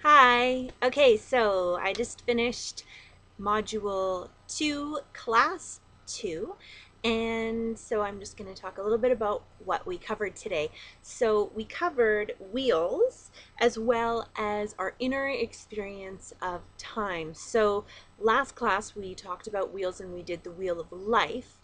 Hi. Okay, so I just finished Module 2, Class 2, and so I'm just going to talk a little bit about what we covered today. So we covered wheels as well as our inner experience of time. So last class we talked about wheels and we did the wheel of life,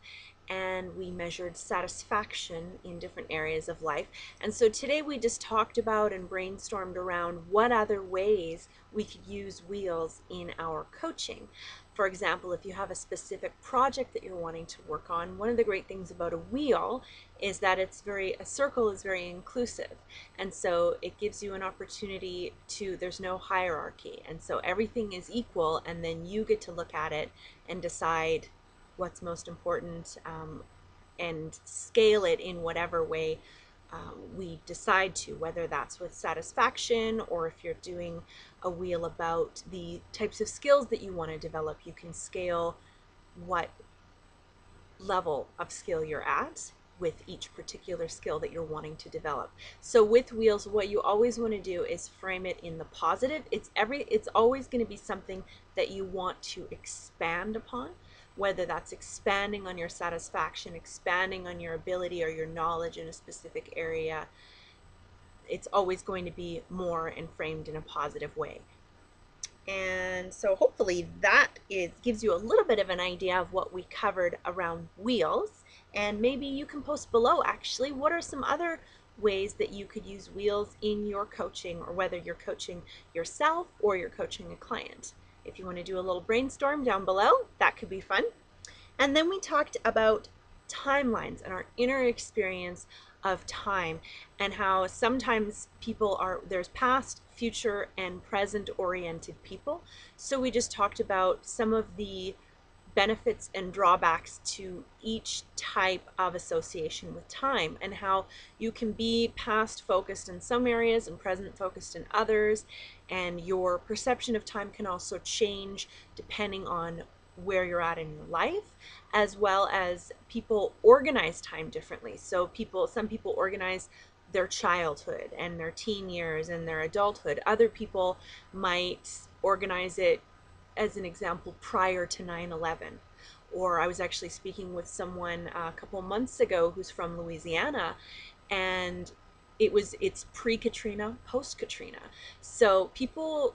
and we measured satisfaction in different areas of life. And so today we just talked about and brainstormed around what other ways we could use wheels in our coaching. For example, if you have a specific project that you're wanting to work on, one of the great things about a wheel is that a circle is very inclusive. And so it gives you an opportunity there's no hierarchy. And so everything is equal, and then you get to look at it and decide what's most important, and scale it in whatever way we decide to, whether that's with satisfaction or if you're doing a wheel about the types of skills that you want to develop, you can scale what level of skill you're at with each particular skill that you're wanting to develop. So with wheels, what you always want to do is frame it in the positive. It's always going to be something that you want to expand upon, whether that's expanding on your satisfaction, expanding on your ability or your knowledge in a specific area. It's always going to be more and framed in a positive way. And so hopefully gives you a little bit of an idea of what we covered around wheels. And maybe you can post below actually what are some other ways that you could use wheels in your coaching, or whether you're coaching yourself or you're coaching a client. If you want to do a little brainstorm down below, that could be fun. And then we talked about timelines and our inner experience of time, and how sometimes there's past, future, and present oriented people. So we just talked about some of the benefits and drawbacks to each type of association with time, and how you can be past focused in some areas and present focused in others, and your perception of time can also change depending on where you're at in your life, as well as people organize time differently. So some people organize their childhood and their teen years and their adulthood. Other people might organize it, as an example, prior to 9/11. Or I was actually speaking with someone a couple months ago who's from Louisiana, and it's pre-Katrina, post-Katrina. So people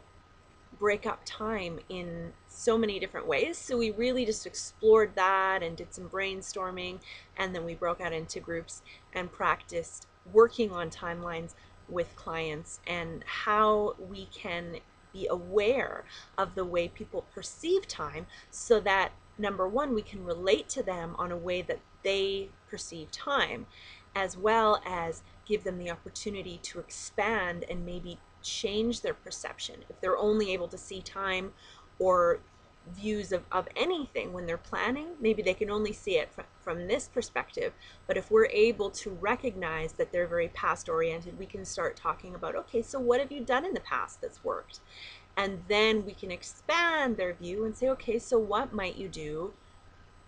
break up time in so many different ways. So we really just explored that and did some brainstorming, and then we broke out into groups and practiced working on timelines with clients, and how we can be aware of the way people perceive time, so that number one, we can relate to them on a way that they perceive time, as well as give them the opportunity to expand and maybe change their perception. If they're only able to see time or views of anything when they're planning, maybe they can only see it from this perspective. But if we're able to recognize that they're very past oriented, we can start talking about, okay, so what have you done in the past that's worked? And then we can expand their view and say, okay, so what might you do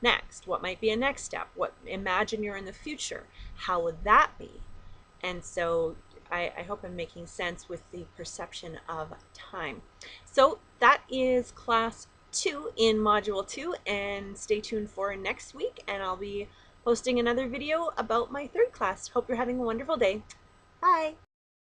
next? What might be a next step? Imagine you're in the future. How would that be? And so I hope I'm making sense with the perception of time. So that is class 2 in module 2, and stay tuned for next week, and I'll be posting another video about my third class. Hope you're having a wonderful day. Bye.